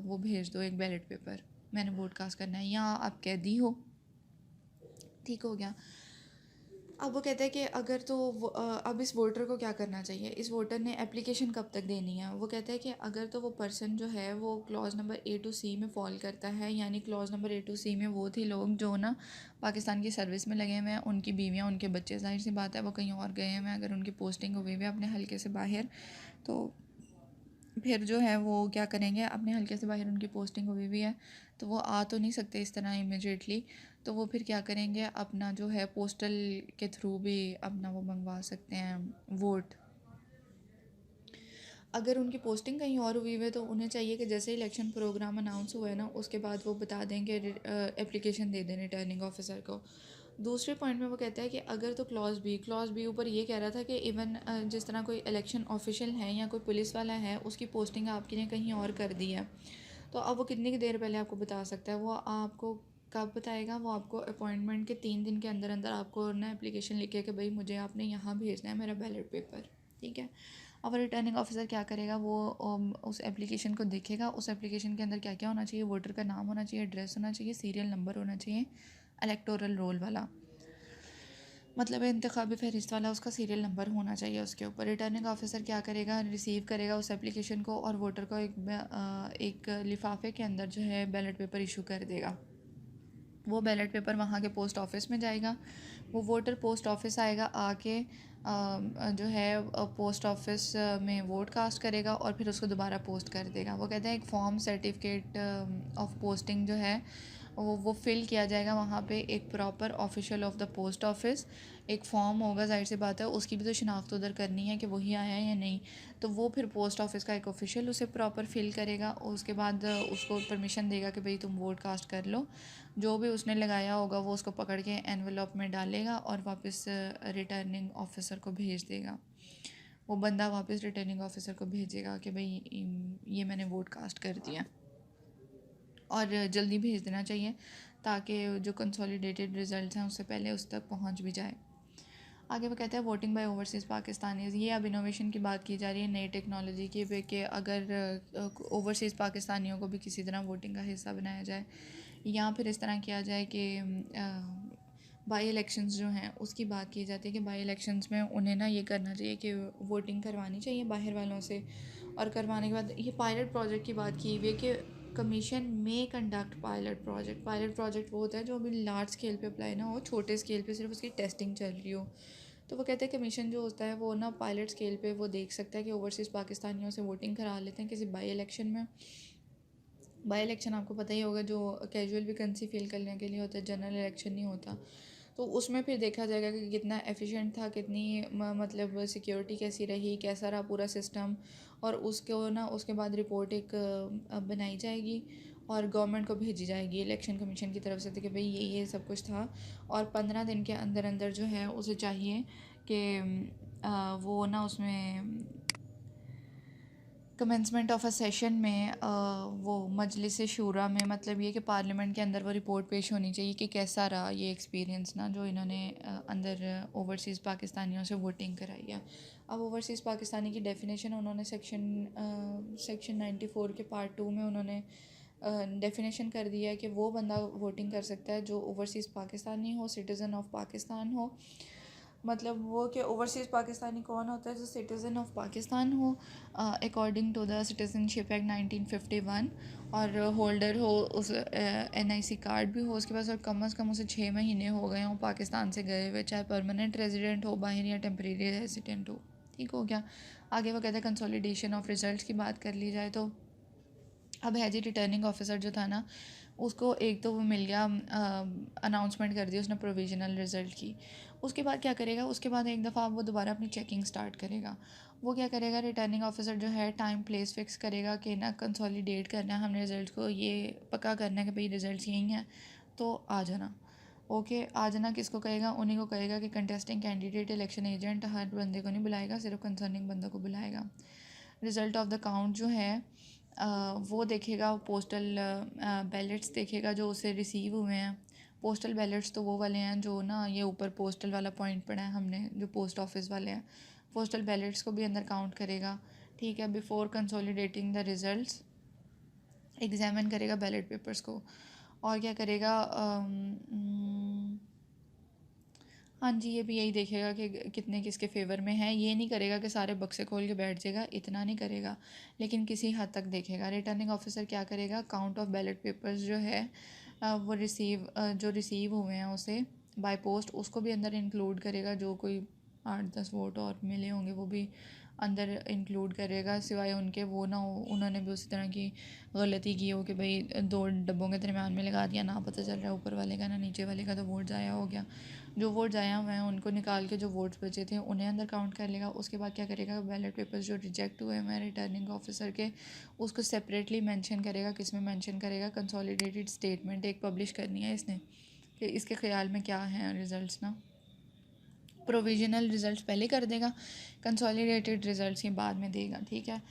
A: वो भेज दो एक बैलेट पेपर, मैंने वोट कास्ट करना है। या आप कैदी हो, ठीक हो गया। अब वो कहते हैं कि अगर तो अब इस वोटर को क्या करना चाहिए, इस वोटर ने एप्लीकेशन कब तक देनी है? वो कहते हैं कि अगर तो वो पर्सन जो है वो क्लॉज नंबर ए टू सी में फॉल करता है, यानी क्लॉज नंबर ए टू सी में वो थे लोग जो ना पाकिस्तान की सर्विस में लगे हुए हैं, उनकी बीवियाँ उनके बच्चे, जाहिर सी बात है वो कहीं और गए हैं, अगर उनकी पोस्टिंग हुई हुई है अपने हल्के से बाहर, तो फिर जो है वो क्या करेंगे, अपने हल्के से बाहर उनकी पोस्टिंग हुई हुई है, तो वो आ तो नहीं सकते इस तरह इमिजिएटली, तो वो फिर क्या करेंगे, अपना जो है पोस्टल के थ्रू भी अपना वो मंगवा सकते हैं वोट। अगर उनकी पोस्टिंग कहीं और हुई है तो उन्हें चाहिए कि जैसे इलेक्शन प्रोग्राम अनाउंस हुआ है ना, उसके बाद वो बता दें कि एप्लीकेशन दे दें रिटर्निंग ऑफिसर को। दूसरे पॉइंट में वो कहता है कि अगर तो क्लॉज बी ऊपर ये कह रहा था कि इवन जिस तरह कोई इलेक्शन ऑफिशियल है या कोई पुलिस वाला है, उसकी पोस्टिंग आपकी ने कहीं और कर दी है, तो अब वो कितनी की देर पहले आपको बता सकता है? वो आपको कब बताएगा? वो आपको अपॉइंटमेंट के 3 दिन के अंदर अंदर आपको ना एप्लीकेशन लिखे कि भाई मुझे आपने यहाँ भेजना है मेरा बैलेट पेपर, ठीक है। अब रिटर्निंग ऑफिसर क्या करेगा, वो उस एप्लीकेशन को देखेगा, उस एप्लीकेशन के अंदर क्या क्या होना चाहिए, वोटर का नाम होना चाहिए, एड्रेस होना चाहिए, सीरियल नंबर होना चाहिए, इलेक्टोरल रोल वाला, मतलब इंतखाबी फहरिस्त वाला उसका सीरियल नंबर होना चाहिए उसके ऊपर। रिटर्निंग ऑफिसर क्या करेगा, रिसीव करेगा उस एप्लीकेशन को और वोटर को एक लिफाफे के अंदर जो है बैलेट पेपर इशू कर देगा। वो बैलेट पेपर वहाँ के पोस्ट ऑफिस में जाएगा, वो वोटर पोस्ट ऑफिस आएगा, आके जो है पोस्ट ऑफिस में वोट कास्ट करेगा और फिर उसको दोबारा पोस्ट कर देगा। वो कहते हैं एक फॉर्म सर्टिफिकेट ऑफ पोस्टिंग जो है वो फिल किया जाएगा वहाँ पे, एक proper official of the post office एक फॉर्म होगा, जाहिर सी बात है उसकी भी तो शनाख्त उधर करनी है कि वही आया है या नहीं, तो वो फिर पोस्ट ऑफिस का एक ऑफिशियल उसे प्रॉपर फिल करेगा, उसके बाद उसको परमिशन देगा कि भाई तुम वोट कास्ट कर लो। जो भी उसने लगाया होगा वो उसको पकड़ के एनवेलप में डालेगा और वापस रिटर्निंग ऑफिसर को भेज देगा। वो बंदा वापस रिटर्निंग ऑफिसर को भेजेगा कि भाई ये मैंने वोट कास्ट कर दिया, और जल्दी भेज देना चाहिए ताकि जो कंसोलिडेटेड रिज़ल्ट हैं उससे पहले उस तक पहुंच भी जाए। आगे वो कहते हैं वोटिंग बाय ओवरसीज़ पाकिस्तानीज़, ये अब इनोवेशन की बात की जा रही है नई टेक्नोलॉजी की पे कि अगर ओवरसीज़ पाकिस्तानियों को भी किसी तरह वोटिंग का हिस्सा बनाया जाए, या फिर इस तरह किया जाए कि बाई इलेक्शंस जो हैं उसकी बात की जाती है कि बाई इलेक्शंस में उन्हें ना ये करना चाहिए कि वोटिंग करवानी चाहिए बाहर वालों से, और करवाने के बाद ये पायलट प्रोजेक्ट की बात की हुई है कि कमीशन में कंडक्ट पायलट प्रोजेक्ट वो होता है जो अभी लार्ज स्केल पे अप्लाई ना हो, छोटे स्केल पे सिर्फ उसकी टेस्टिंग चल रही हो। तो वो कहते हैं कमीशन जो होता है वो ना पायलट स्केल पे वो देख सकता है कि ओवरसीज़ पाकिस्तानियों से वोटिंग करा लेते हैं किसी बाई इलेक्शन में। बाई इलेक्शन आपको पता ही होगा जो कैजुअल वैकेंसी फिल करने के लिए होता है, जनरल इलेक्शन नहीं होता, तो उसमें फिर देखा जाएगा कि कितना एफिशिएंट था, कितनी मतलब सिक्योरिटी कैसी रही, कैसा रहा पूरा सिस्टम, और उसको ना उसके बाद रिपोर्ट एक बनाई जाएगी और गवर्नमेंट को भेजी जाएगी इलेक्शन कमीशन की तरफ से कि भाई ये सब कुछ था, और 15 दिन के अंदर अंदर जो है उसे चाहिए कि वो ना उसमें कमेंसमेंट ऑफ अ सेशन में वो मजलिस शूरा में, मतलब ये कि पार्लियामेंट के अंदर वो रिपोर्ट पेश होनी चाहिए कि कैसा रहा ये एक्सपीरियंस ना जो इन्होंने अंदर ओवरसीज़ पाकिस्तानियों से वोटिंग कराई है। अब ओवरसीज़ पाकिस्तानी की डेफिनेशन उन्होंने सेक्शन 94 के पार्ट 2 में उन्होंने डेफिनेशन कर दिया है कि वो बंदा वोटिंग कर सकता है जो ओवरसीज़ पाकिस्तानी हो, सिटीज़न ऑफ पाकिस्तान हो, मतलब वो कि ओवरसीज़ पाकिस्तानी कौन होता है, जो सिटीज़न ऑफ पाकिस्तान हो according to the citizenship act 1951 और होल्डर हो उस NIC कार्ड भी हो उसके पास, और कम अज़ कम उसे 6 महीने हो गए हों पाकिस्तान से गए हुए, चाहे परमानेंट रेजिडेंट हो बाहर या टेम्परेरी रेजिडेंट हो। ठीक हो गया। आगे वो कहते हैं कंसोलिडेशन ऑफ रिज़ल्ट की बात कर ली जाए तो अब है जी रिटर्निंग ऑफिसर जो था ना, उसको एक तो वो मिल गया, अनाउंसमेंट कर दी उसने प्रोविजनल रिज़ल्ट की। उसके बाद क्या करेगा, उसके बाद एक दफ़ा वो दोबारा अपनी चेकिंग स्टार्ट करेगा। वो क्या करेगा, रिटर्निंग ऑफिसर जो है टाइम प्लेस फिक्स करेगा कि ना कंसोलिडेट करना है हमने रिज़ल्ट को, ये पक्का करना है कि भाई रिज़ल्ट यही हैं तो आ जाना। ओके, आ जाना किसको कहेगा, उन्हीं को कहेगा कि कंटेस्टिंग कैंडिडेट इलेक्शन एजेंट हर बंदे को नहीं बुलाएगा, सिर्फ कंसर्निंग बंदों को बुलाएगा। रिज़ल्ट ऑफ द काउंट जो है वो देखेगा, पोस्टल बैलेट्स देखेगा जो उसे रिसीव हुए हैं। पोस्टल बैलेट्स तो वो वाले हैं जो ना, ये ऊपर पोस्टल वाला पॉइंट पड़ा है हमने, जो पोस्ट ऑफिस वाले हैं। पोस्टल बैलेट्स को भी अंदर काउंट करेगा। ठीक है, before consolidating the results examine करेगा बैलेट पेपर्स को। और क्या करेगा, हाँ जी, ये भी यही देखेगा कि कितने किसके फेवर में है। ये नहीं करेगा कि सारे बक्से खोल के बैठ जाएगा, इतना नहीं करेगा, लेकिन किसी हद तक देखेगा। रिटर्निंग ऑफिसर क्या करेगा, काउंट ऑफ बैलेट पेपर्स जो है वो जो रिसीव हुए हैं उसे बाय पोस्ट, उसको भी अंदर इंक्लूड करेगा। जो कोई 8-10 वोट और मिले होंगे वो भी अंदर इंक्लूड करेगा, सिवाय उनके वो ना हो उन्होंने भी उसी तरह की गलती की हो कि भाई 2 डब्बों के दरमियान में लगा दिया, ना पता चल रहा है ऊपर वाले का ना नीचे वाले का, तो वोट ज़ाया हो गया। जो वोट ज़ाया हुए हैं उनको निकाल के जो वोट्स बचे थे उन्हें अंदर काउंट कर लेगा। उसके बाद क्या करेगा, बैलेट पेपर्स जो रिजेक्ट हुए हैं रिटर्निंग ऑफिसर के, उसको सेपरेटली मेंशन करेगा। किस में मेंशन करेगा, कंसोलिडेटेड स्टेटमेंट एक पब्लिश करनी है इसने कि इसके ख्याल में क्या है रिज़ल्ट्स ना। प्रोविजनल रिज़ल्ट पहले कर देगा, कंसोलिडेटेड रिज़ल्ट्स ये बाद में देगा। ठीक है,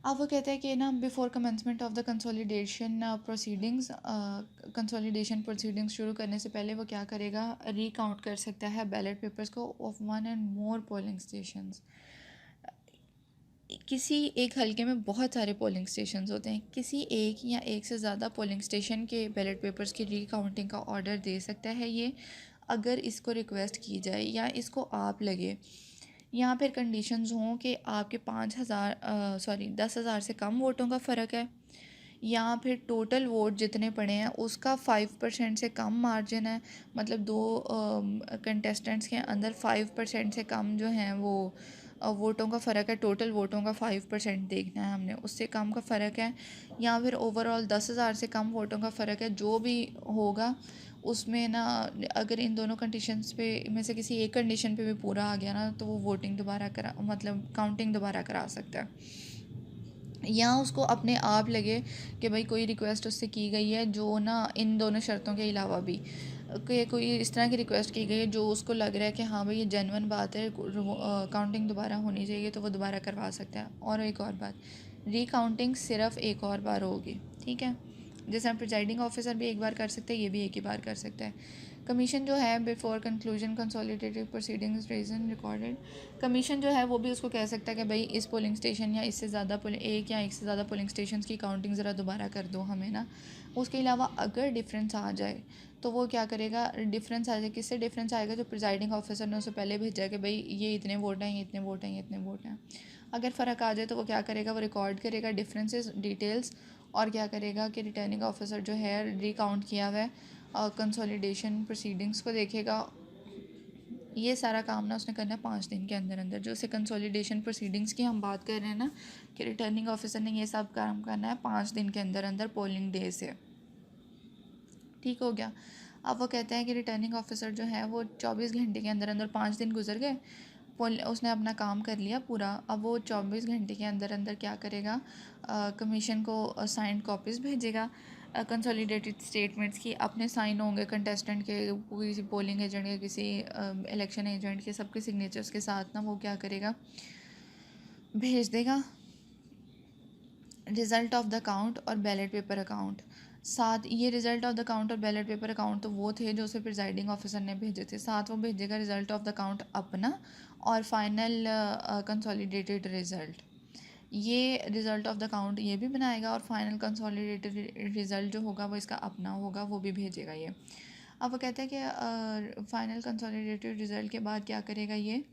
A: अब वो कहते हैं कि ना before commencement of the consolidation proceedings, consolidation proceedings शुरू करने से पहले वो क्या करेगा, रीकाउंट कर सकता है बैलेट पेपर्स को of 1 and more polling stations. किसी एक हलके में बहुत सारे पोलिंग स्टेशंस होते हैं, किसी एक या एक से ज़्यादा पोलिंग स्टेशन के बैलेट पेपर्स की रीकाउंटिंग का ऑर्डर दे सकता है ये, अगर इसको रिक्वेस्ट की जाए या इसको आप लगे, या फिर कंडीशंस हों कि आपके 10,000 से कम वोटों का फ़र्क है, या फिर टोटल वोट जितने पड़े हैं उसका 5% से कम मार्जिन है। मतलब दो कंटेस्टेंट्स के अंदर 5% से कम जो हैं वो वोटों का फ़र्क है, टोटल वोटों का 5% देखना है हमने, उससे कम का फ़र्क है। या फिर ओवरऑल 10,000 से कम वोटों का फ़र्क है, जो भी होगा उसमें ना, अगर इन दोनों कंडीशंस पे में से किसी एक कंडीशन पे भी पूरा आ गया ना, तो वो वोटिंग दोबारा करा, मतलब काउंटिंग दोबारा करा सकता है। या उसको अपने आप लगे कि भाई कोई रिक्वेस्ट उससे की गई है जो ना इन दोनों शर्तों के अलावा भी कि कोई इस तरह की रिक्वेस्ट की गई है जो उसको लग रहा है कि हाँ भाई ये जेन्युइन बात है, काउंटिंग दोबारा होनी चाहिए, तो वो दोबारा करवा सकता है। और एक और बात, रीकाउंटिंग सिर्फ एक और बार होगी। ठीक है, जैसे हम प्रिजाइडिंग ऑफिसर भी एक बार कर सकते हैं, ये भी एक ही बार कर सकता है। कमीशन जो है before conclusion consolidated proceedings reason recorded, commission जो है वो भी उसको कह सकता है कि भाई इस पोलिंग स्टेशन या इससे ज़्यादा एक या एक से ज़्यादा पोलिंग स्टेशन की काउंटिंग ज़रा दोबारा कर दो हमें ना। उसके अलावा अगर डिफरेंस आ जाए तो वो क्या करेगा, डिफरेंस आ जाए, किससे डिफरेंस आएगा, जो प्रिजाइडिंग ऑफिसर ने उसे पहले भेजा कि भाई ये इतने वोट हैं, ये इतने वोट हैं, ये इतने वोट हैं। अगर फ़र्क आ जाए तो वो क्या करेगा, वो रिकॉर्ड करेगा डिफरेंसेस डिटेल्स, और क्या करेगा कि रिटर्निंग ऑफिसर जो है रिकाउंट किया हुआ है कंसोलिडेशन प्रोसीडिंग्स को देखेगा। ये सारा काम ना उसने करना है 5 दिन के अंदर अंदर। जो उसे कंसोलिडेशन प्रोसीडिंग्स की हम बात कर रहे हैं ना, कि रिटर्निंग ऑफिसर ने ये सब काम करना है 5 दिन के अंदर अंदर पोलिंग डे से। ठीक हो गया। अब वो कहते हैं कि रिटर्निंग ऑफिसर जो है वो 24 घंटे के अंदर अंदर, 5 दिन गुजर गए, उसने अपना काम कर लिया पूरा। अब वो 24 घंटे के अंदर अंदर क्या करेगा, कमीशन को साइंड कॉपीज़ भेजेगा कंसोलिडेटेड स्टेटमेंट्स की। अपने साइन होंगे कंटेस्टेंट के, किसी पोलिंग एजेंट के, किसी इलेक्शन एजेंट के, सबके सिग्नेचर्स के साथ ना वो क्या करेगा, भेज देगा रिज़ल्ट ऑफ द अकाउंट और बैलेट पेपर अकाउंट साथ। ये रिज़ल्ट ऑफ द अकाउंट और बैलेट पेपर अकाउंट तो वो थे जो उसे प्रिजाइडिंग ऑफिसर ने भेजे थे, साथ वो भेजेगा रिज़ल्ट ऑफ द अकाउंट अपना और फाइनल कंसोलिडेटेड रिज़ल्ट। ये रिज़ल्ट ऑफ द अकाउंट ये भी बनाएगा और फाइनल कंसोलिडेटेड रिज़ल्ट जो होगा वो इसका अपना होगा, वो भी भेजेगा ये। अब वो कहता है कि फाइनल कंसोलिडेटेड रिज़ल्ट के बाद क्या करेगा ये,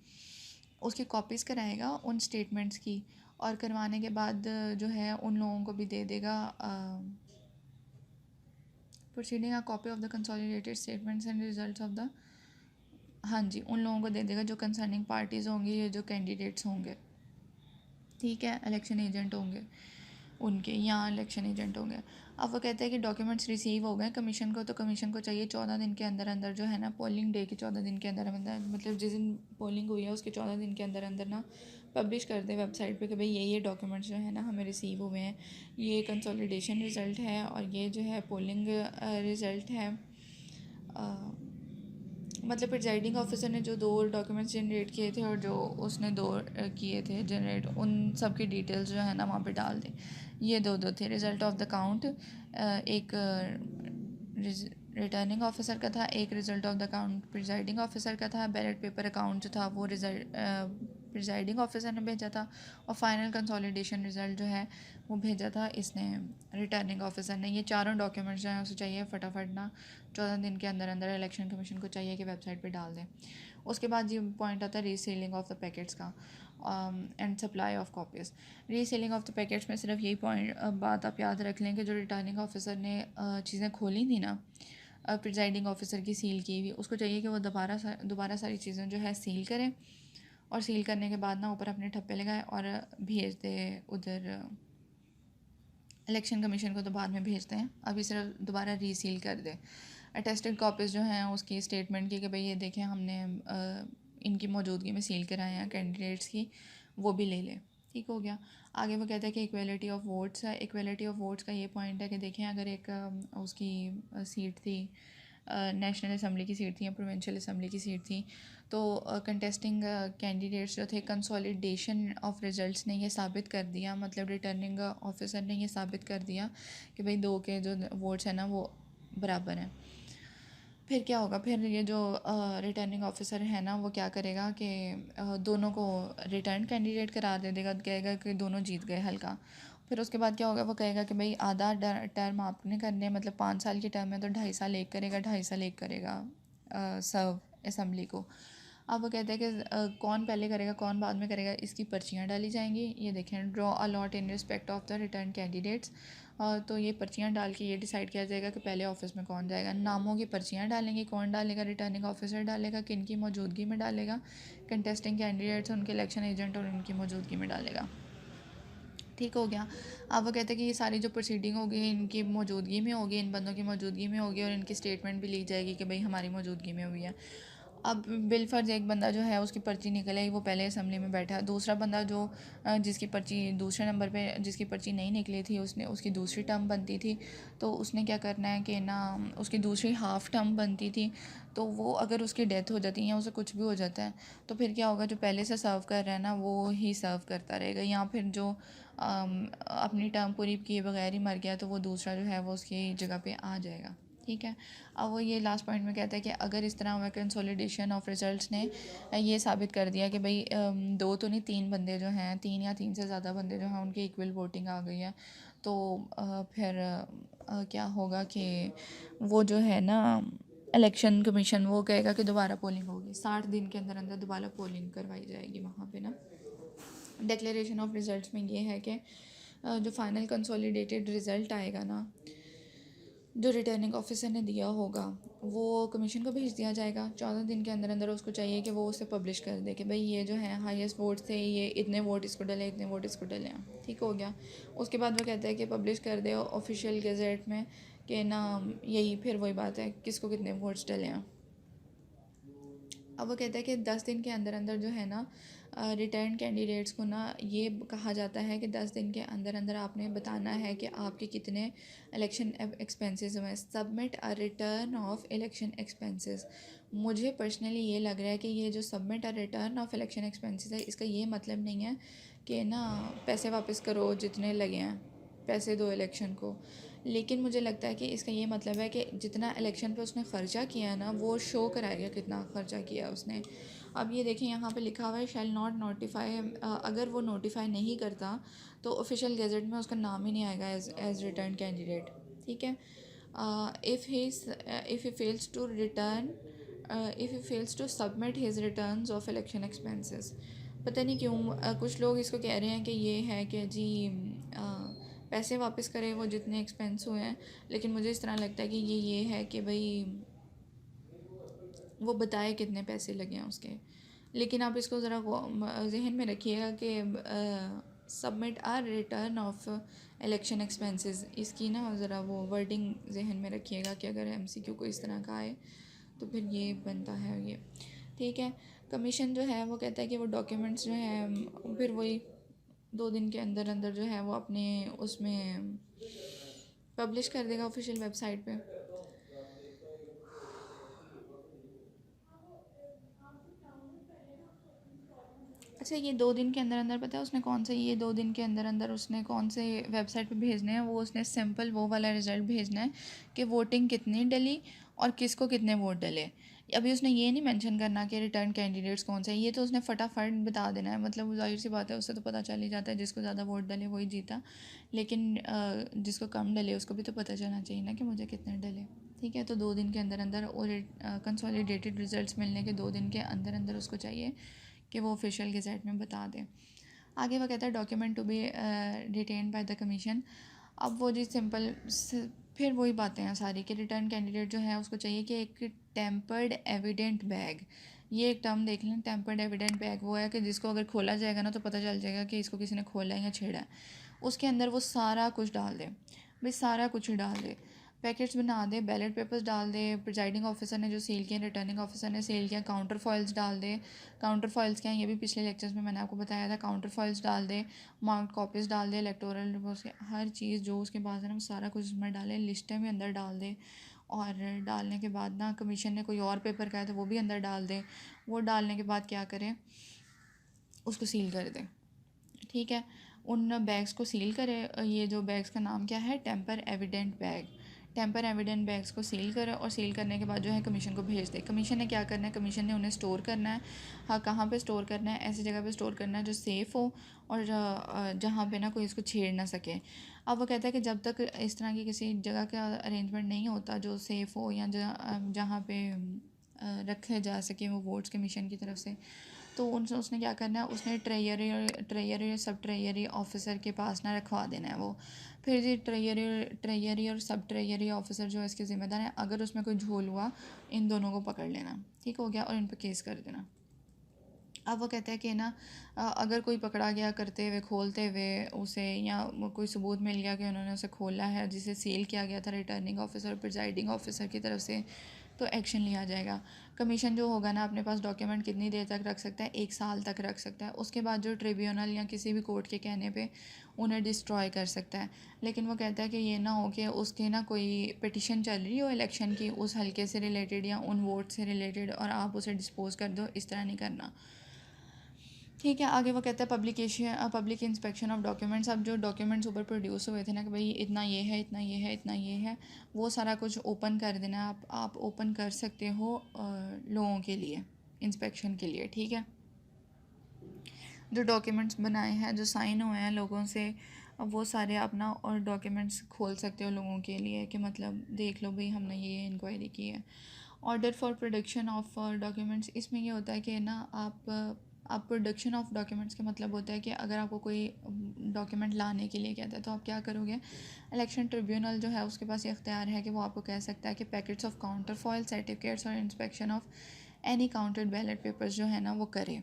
A: उसकी कॉपीज़ कराएगा उन स्टेटमेंट्स की, और करवाने के बाद जो है उन लोगों को भी दे देगा proceeding a copy of the consolidated statements and results of the, हाँ जी, उन लोगों को दे देगा जो कंसर्निंग पार्टीज़ होंगी, ये जो कैंडिडेट्स होंगे, ठीक है, इलेक्शन एजेंट होंगे उनके, यहाँ इलेक्शन एजेंट होंगे। अब वो कहते हैं कि डॉक्यूमेंट्स रिसीव हो गए कमीशन को, तो कमीशन को चाहिए 14 दिन के अंदर अंदर जो है ना, पोलिंग डे के 14 दिन के अंदर अंदर, मतलब जिस दिन पोलिंग हुई है उसके 14 दिन के अंदर अंदर ना पब्लिश कर दे वेबसाइट पे कि भाई ये डॉक्यूमेंट्स जो है ना हमें रिसीव हुए हैं, ये कंसोलिडेशन रिज़ल्ट है और ये जो है पोलिंग रिज़ल्ट है। मतलब प्रिजाइडिंग ऑफिसर ने जो 2 डॉक्यूमेंट्स जनरेट किए थे और जो उसने 2 किए थे जनरेट, उन सब की डिटेल्स जो है ना वहाँ पे डाल दें। ये दो थे, रिज़ल्ट ऑफ द काउंट एक रिटर्निंग ऑफिसर का था, एक result of the count presiding officer का था। बैलेट पेपर अकाउंट जो था वो रिज़ल्ट प्रिजाइडिंग ऑफिसर ने भेजा था, और फाइनल कंसोलिडेशन रिज़ल्ट जो है वो भेजा था इसने, रिटर्निंग ऑफिसर ने। ये चारों डॉक्यूमेंट्स जो हैं उसे चाहिए फटाफट ना 14 दिन के अंदर अंदर इलेक्शन कमीशन को चाहिए कि वेबसाइट पे डाल दें। उसके बाद ये पॉइंट आता है रीसेलिंग ऑफ द पैकेट्स का and supply of copies. Reselling of the packets में सिर्फ यही पॉइंट बात आप याद रख लें कि जो रिटर्निंग ऑफिसर ने चीज़ें खोली थी ना प्रिजाइडिंग ऑफिसर की सील की हुई, उसको चाहिए कि वो दोबारा सारी चीज़ें जो है सील करें, और सील करने के बाद ना ऊपर अपने ठप्पे लगाए और भेज दे उधर इलेक्शन कमीशन को, तो बाद में भेजते हैं, अभी सिर्फ दोबारा रीसील कर दे। अटेस्टेड कॉपीज़ जो हैं उसकी स्टेटमेंट की कि भाई ये देखें हमने इनकी मौजूदगी में सील कराए हैं कैंडिडेट्स की, वो भी ले लें, ठीक हो गया। आगे वो कहता है कि इक्वलिटी ऑफ वोट्स है। इक्वलिटी ऑफ वोट्स का ये पॉइंट है कि देखें अगर एक उसकी सीट थी, नेशनल असम्बली की सीट थी या प्रोविंशियल असम्बली की सीट थी, तो कंटेस्टिंग कैंडिडेट्स जो थे, कंसोलिडेशन ऑफ रिज़ल्ट्स ने ये साबित कर दिया, मतलब रिटर्निंग ऑफिसर ने ये साबित कर दिया कि भाई 2 के जो वोट्स हैं ना वो बराबर हैं। फिर क्या होगा, फिर ये जो रिटर्निंग ऑफिसर है ना वो क्या करेगा कि दोनों को रिटर्न कैंडिडेट करार दे देगा, कहेगा कि दोनों जीत गए हल्का। फिर उसके बाद क्या होगा, वो कहेगा कि भाई आधा टर्म आपने करने हैं, मतलब 5 साल की टर्म है तो 2.5 साल एक करेगा, 2.5 साल एक करेगा सर्व असम्बली को। अब वो कहते हैं कि कौन पहले करेगा कौन बाद में करेगा, इसकी पर्चियाँ डाली जाएंगी। ये देखें, draw a lot in respect of the return candidates. तो ये पर्चियाँ डाल के ये डिसाइड किया जाएगा कि पहले ऑफिस में कौन जाएगा। नामों की पर्चियाँ डालेंगे, कौन डालेगा, रिटर्निंग ऑफिसर डालेगा, किन की मौजूदगी में डालेगा, कंटेस्टिंग कैंडिडेट्स उनके इलेक्शन एजेंट और उनकी मौजूदगी में डालेगा, ठीक हो गया। अब वो कहते हैं कि ये सारी जो प्रोसीडिंग होगी इनकी मौजूदगी में होगी, इन बंदों की मौजूदगी में होगी, और इनकी स्टेटमेंट भी ली जाएगी कि भाई हमारी मौजूदगी में हुई है। अब बिलफर्ज एक बंदा जो है उसकी पर्ची निकल आई, वो पहले असम्बली में बैठा है। दूसरा बंदा जो जिसकी पर्ची दूसरे नंबर पे जिसकी पर्ची नहीं निकली थी, उसने उसकी दूसरी टर्म बनती थी, तो उसने क्या करना है कि ना उसकी दूसरी हाफ़ टर्म बनती थी, तो वो अगर उसकी डेथ हो जाती है या उसे कुछ भी हो जाता है तो फिर क्या होगा, जो पहले से सर्व कर रहा है ना वो ही सर्व करता रहेगा, या फिर जो अपनी टर्म पूरी किए बगैर ही मर गया तो वो दूसरा जो है वो उसकी जगह पे आ जाएगा, ठीक है। अब वो ये लास्ट पॉइंट में कहता है कि अगर इस तरह हुआ कंसोलिडेशन ऑफ रिजल्ट्स ने ये साबित कर दिया कि भाई 2 तो नहीं 3 बंदे जो हैं, 3 या 3 से ज़्यादा बंदे जो हैं उनकी इक्वल वोटिंग आ गई है, तो फिर क्या होगा कि वो जो है ना इलेक्शन कमीशन वो कहेगा कि दोबारा पोलिंग होगी, 60 दिन के अंदर अंदर दोबारा पोलिंग करवाई जाएगी वहाँ पे ना। डिक्लेरेशन ऑफ रिज़ल्ट्स में ये है कि जो फाइनल कंसोलिडेटेड रिज़ल्ट आएगा ना, जो रिटर्निंग ऑफिसर ने दिया होगा वो कमीशन को भेज दिया जाएगा। 14 दिन के अंदर अंदर उसको चाहिए कि वो उसे पब्लिश कर दे कि भाई ये जो है हाईएस्ट वोट थे, ये इतने वोट इसको डले, इतने वोट इसको डले हैं, ठीक हो गया। उसके बाद वो कहता है कि पब्लिश कर दे ऑफिशियल गज़ेट में कि ना, यही फिर वही बात है किसको कितने वोट्स डले हैं। अब वो कहता है कि 10 दिन के अंदर अंदर जो है ना रिटर्न कैंडिडेट्स को ना ये कहा जाता है कि 10 दिन के अंदर अंदर आपने बताना है कि आपके कितने इलेक्शन एक्सपेंसेस हुए। Submit a return of election expenses. मुझे पर्सनली ये लग रहा है कि ये जो submit a return of election expenses है, इसका ये मतलब नहीं है कि ना पैसे वापस करो जितने लगे हैं, पैसे दो इलेक्शन को, लेकिन मुझे लगता है कि इसका ये मतलब है कि जितना इलेक्शन पे उसने ख़र्चा किया ना वो शो कराएगा कितना ख़र्चा किया उसने। अब ये देखें यहाँ पे लिखा हुआ है शैल नॉट नोटिफाई, अगर वो नोटिफाई नहीं करता तो ऑफिशियल गैजेट में उसका नाम ही नहीं आएगा एज रिटर्न कैंडिडेट, ठीक है। if he fails to return if he fails to submit his returns of election expenses. पता नहीं क्यों कुछ लोग इसको कह रहे हैं कि ये है कि जी पैसे वापस करें वो जितने एक्सपेंस हुए हैं, लेकिन मुझे इस तरह लगता है कि ये है कि भाई वो बताए कितने पैसे लगे हैं उसके। लेकिन आप इसको ज़रा जहन में रखिएगा कि submit or return of election expenses, इसकी ना ज़रा वो वर्डिंग जहन में रखिएगा कि अगर एमसीक्यू को इस तरह का आए तो फिर ये बनता है ये, ठीक है। कमीशन जो है वो कहता है कि वो डॉक्यूमेंट्स जो है फिर वही 2 दिन के अंदर अंदर जो है वो अपने उसमें पब्लिश कर देगा ऑफिशियल वेबसाइट पे। अच्छा, ये 2 दिन के अंदर अंदर पता है उसने कौन से, ये 2 दिन के अंदर अंदर उसने कौन से वेबसाइट पे भेजने हैं, वो उसने सिंपल वो वाला रिज़ल्ट भेजना है कि वोटिंग कितनी डली और किसको कितने वोट डले। अभी उसने ये नहीं मेंशन करना कि रिटर्न कैंडिडेट्स कौन से हैं, ये तो उसने फटाफट बता देना है। मतलब जाहिर सी बात है उससे तो पता चल ही जाता है जिसको ज़्यादा वोट डले वही जीता, लेकिन जिसको कम डले उसको भी तो पता चलना चाहिए ना कि मुझे कितने डले, ठीक है। तो 2 दिन के अंदर अंदर और कंसोलिडेटेड रिजल्ट्स मिलने के 2 दिन के अंदर अंदर उसको चाहिए कि वो ऑफिशियल गेजेट में बता दें। आगे वो कहता है document to be detained by the commission. अब वो जी सिंपल फिर वही बातें हैं सारी कि रिटर्न कैंडिडेट जो है उसको चाहिए कि एक टेम्पर्ड एविडेंट बैग, ये एक टर्म देख लें। टेम्पर्ड एविडेंट बैग वो है कि जिसको अगर खोला जाएगा ना तो पता चल जाएगा कि इसको किसी ने खोला है या छेड़ा है। उसके अंदर वो सारा कुछ डाल दे, भाई सारा कुछ ही डाल दे। पैकेट्स बना दे, बैलेट पेपर्स डाल दे, प्रिजाइडिंग ऑफिसर ने जो सील किया, रिटर्निंग ऑफिसर ने सील किया, काउंटर फॉइल्स डाल दे। काउंटर फॉइल्स क्या हैं ये भी पिछले लेक्चर्स में मैंने आपको बताया था। काउंटर फॉइल्स डाल दे, मार्क्ड कॉपीज़ डाल दे, इलेक्टोरल रिपोर्ट्स के हर चीज़ जो उसके पास है ना वो सारा कुछ उसमें डाले, लिस्टें भी अंदर डाल दे। और डालने के बाद ना कमीशन ने कोई और पेपर कहा है तो वो भी अंदर डाल दे। वो डालने के बाद क्या करें, उसको सील कर दें, ठीक है। उन बैग्स को सील करे, ये जो बैग्स का नाम क्या है, temper evident bag. Temper evident bags को सील करे और सील करने के बाद जो है कमीशन को भेज दे। कमीशन ने क्या करना है, कमीशन ने उन्हें स्टोर करना है। हाँ, कहाँ पे स्टोर करना है, ऐसी जगह पे स्टोर करना है जो सेफ़ हो और जहाँ पे ना कोई इसको छेड़ ना सके। अब वो कहता है कि जब तक इस तरह की किसी जगह का अरेंजमेंट नहीं होता जो सेफ़ हो या जहाँ पे रखे जा सके वो वोट्स कमीशन की तरफ से, तो उनसे उसने क्या करना है, उसने ट्रेयरी और सब ट्रेयरी ऑफिसर के पास ना रखवा देना है वो। फिर जी ट्रेयरी और सब ट्रेयरी ऑफिसर जो है इसके ज़िम्मेदार हैं, अगर उसमें कोई झोल हुआ इन दोनों को पकड़ लेना, ठीक हो गया, और इन पर केस कर देना। अब वो कहते हैं कि ना अगर कोई पकड़ा गया करते हुए खोलते हुए उसे, या कोई सबूत मिल गया कि उन्होंने उसे खोला है जिसे सील किया गया था रिटर्निंग ऑफिसर और प्रिजाइडिंग ऑफिसर की तरफ से, तो एक्शन लिया जाएगा। कमीशन जो होगा ना अपने पास डॉक्यूमेंट कितनी देर तक रख सकता है, 1 साल तक रख सकता है। उसके बाद जो ट्रिब्यूनल या किसी भी कोर्ट के कहने पे उन्हें डिस्ट्रॉय कर सकता है। लेकिन वो कहता है कि ये ना हो कि उसके ना कोई पिटिशन चल रही हो इलेक्शन की उस हल्के से रिलेटेड या उन वोट से रिलेटेड और आप उसे डिस्पोज कर दो, इस तरह नहीं करना, ठीक है। आगे वो कहता है पब्लिक इंस्पेक्शन ऑफ डॉक्यूमेंट्स। अब जो डॉक्यूमेंट्स ऊपर प्रोड्यूस हुए थे ना कि भाई इतना ये है, इतना ये है, इतना ये है, वो सारा कुछ ओपन कर देना। आप ओपन कर सकते हो लोगों के लिए, इंस्पेक्शन के लिए, ठीक है। जो डॉक्यूमेंट्स बनाए हैं, जो साइन हुए हैं लोगों से, वो सारे अपना और डॉक्यूमेंट्स खोल सकते हो लोगों के लिए कि मतलब देख लो भाई हमने ये इंक्वायरी की है। Order for production of documents, इसमें ये होता है कि ना आप प्रोडक्शन ऑफ डॉक्यूमेंट्स का मतलब होता है कि अगर आपको कोई डॉक्यूमेंट लाने के लिए कहता है तो आप क्या करोगे। इलेक्शन ट्रिब्यूनल जो है उसके पास ये इख्तियार है कि वो आपको कह सकता है कि packets of counterfoil certificates और inspection of any counted ballot papers जो है ना वो करे।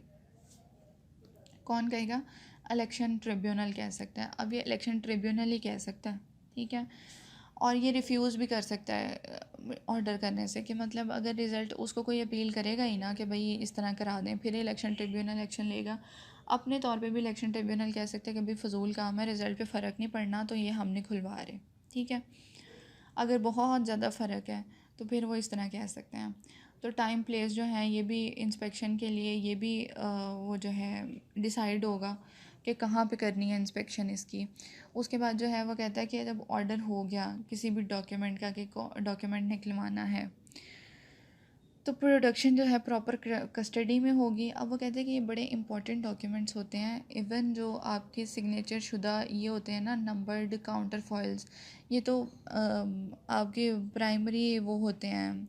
A: कौन कहेगा, इलेक्शन ट्रिब्यूनल कह सकता है। अब ये इलेक्शन ट्रिब्यूनल ही कह सकता है, ठीक है। और ये रिफ्यूज़ भी कर सकता है ऑर्डर करने से, कि मतलब अगर रिज़ल्ट उसको कोई अपील करेगा ही ना कि भाई इस तरह करा दें, फिर इलेक्शन ट्रिब्यूनल एक्शन लेगा। अपने तौर पे भी इलेक्शन ट्रिब्यूनल कह सकते हैं कि भाई फ़जूल काम है, रिज़ल्ट पे फ़र्क नहीं पड़ना तो ये हम नहीं खुलवा रहे, ठीक है। अगर बहुत ज़्यादा फ़र्क है तो फिर वो इस तरह कह सकते हैं। तो टाइम प्लेस जो है ये भी इंस्पेक्शन के लिए ये भी वो जो है डिसाइड होगा कि कहाँ पे करनी है इंस्पेक्शन इसकी। उसके बाद जो है वो कहता है कि जब ऑर्डर हो गया किसी भी डॉक्यूमेंट का कि डॉक्यूमेंट निकलवाना है, तो प्रोडक्शन जो है प्रॉपर कस्टडी में होगी। अब वो कहते हैं कि ये बड़े इंपॉर्टेंट डॉक्यूमेंट्स होते हैं। इवन जो आपके सिग्नेचर शुदा ये होते हैं ना नंबर्ड काउंटर फॉइल्स, ये तो आपके प्राइमरी वो होते हैं।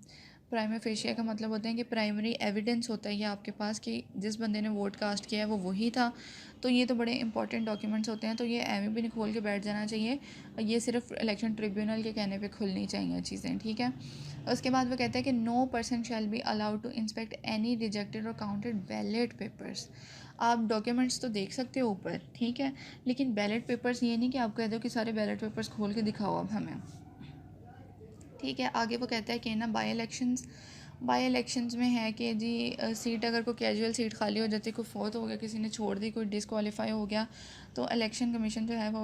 A: प्राइमरी फेशिया का मतलब होता है कि प्राइमरी एविडेंस होता है ये आपके पास कि जिस बंदे ने वोट कास्ट किया है वो वही था। तो ये तो बड़े इंपॉर्टेंट डॉक्यूमेंट्स होते हैं, तो ये एवं भी नहीं खोल के बैठ जाना चाहिए। ये सिर्फ इलेक्शन ट्रिब्यूनल के कहने पे खुलनी चाहिए चीज़ें, ठीक है। उसके बाद वो कहते हैं कि no person shall be allowed to inspect any rejected और काउंटेड बैलेट पेपर्स। आप डॉक्यूमेंट्स तो देख सकते हो ऊपर, ठीक है, लेकिन बैलेट पेपर्स ये नहीं कि आप कह दो कि सारे बैलेट पेपर्स खोल के दिखाओ अब हमें, ठीक है। आगे वो कहता है कि ना बाई इलेक्शंस में है कि जी सीट अगर कोई कैजुअल सीट खाली हो जाती है, कोई फौत हो गया, किसी ने छोड़ दी, कोई डिसक्वालीफाई हो गया, तो इलेक्शन कमीशन जो है वो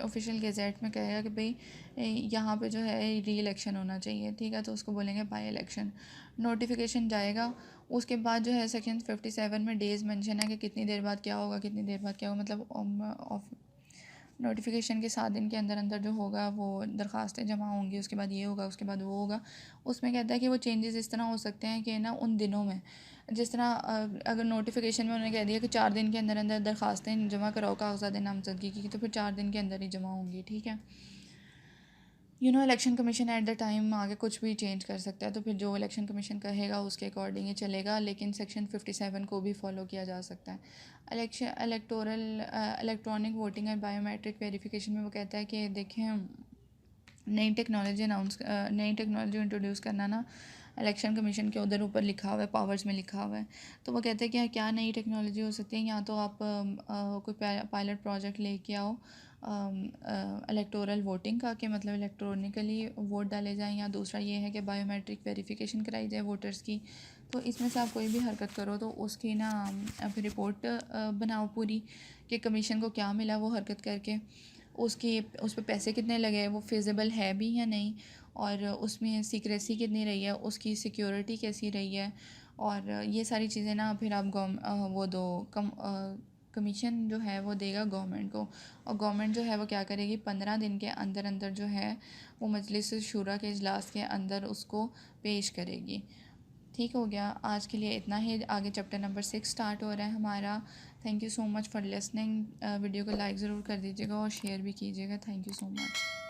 A: ऑफिशियल गेजेट में कहेगा कि भाई यहाँ पे जो है री इलेक्शन होना चाहिए, ठीक है, तो उसको बोलेंगे बाई इलेक्शन। नोटिफिकेशन जाएगा, उसके बाद जो है सेक्शन 57 में डेज़ मेंशन है कि कितनी देर बाद क्या होगा, कितनी देर बाद क्या होगा, मतलब नोटिफिकेशन के 7 दिन के अंदर अंदर जो होगा वो दरख्वास्तें जमा होंगी, उसके बाद ये होगा, उसके बाद वो होगा। उसमें कहता है कि वो चेंजेस इस तरह हो सकते हैं कि ना उन दिनों में, जिस तरह अगर नोटिफिकेशन में उन्होंने कह दिया कि 4 दिन के अंदर अंदर दरख्वास्तें जमा कराओ कागजात नामजदगी की, तो फिर 4 दिन के अंदर ही जमा होंगी, ठीक है। Election commission at the time आगे कुछ भी चेंज कर सकता है, तो फिर जो इलेक्शन कमीशन कहेगा उसके अकॉर्डिंग ही चलेगा, लेकिन सेक्शन 57 को भी फॉलो किया जा सकता है। Electronic voting and biometric verification में वो कहता है कि देखें नई टेक्नोलॉजी इंट्रोड्यूस करना ना इलेक्शन कमीशन के उधर ऊपर लिखा हुआ है, पावर्स में लिखा हुआ है। तो वो कहते हैं कि क्या नई टेक्नोलॉजी हो सकती है, या तो आप कोई पायलट प्रोजेक्ट लेके आओ इलेक्टोरल वोटिंग का, कि मतलब इलेक्ट्रॉनिकली वोट डाले जाएँ, या दूसरा ये है कि बायोमेट्रिक वेरिफिकेशन कराई जाए वोटर्स की। तो इसमें से आप कोई भी हरकत करो तो उसकी ना फिर रिपोर्ट बनाओ पूरी, कि कमीशन को क्या मिला वो हरकत करके, उसकी उस पे पैसे कितने लगे, वो फिजिबल है भी या नहीं, और उसमें सीक्रेसी कितनी रही है, उसकी सिक्योरिटी कैसी रही है, और ये सारी चीज़ें ना फिर आप वो दो कमीशन जो है वो देगा गवर्नमेंट को, और गवर्नमेंट जो है वो क्या करेगी 15 दिन के अंदर अंदर जो है वो मजलिस शूरा के इजलास के अंदर उसको पेश करेगी। ठीक हो गया, आज के लिए इतना ही। आगे चैप्टर नंबर 6 स्टार्ट हो रहा है हमारा। Thank you so much for listening. Video को लाइक ज़रूर कर दीजिएगा और शेयर भी कीजिएगा। Thank you so much.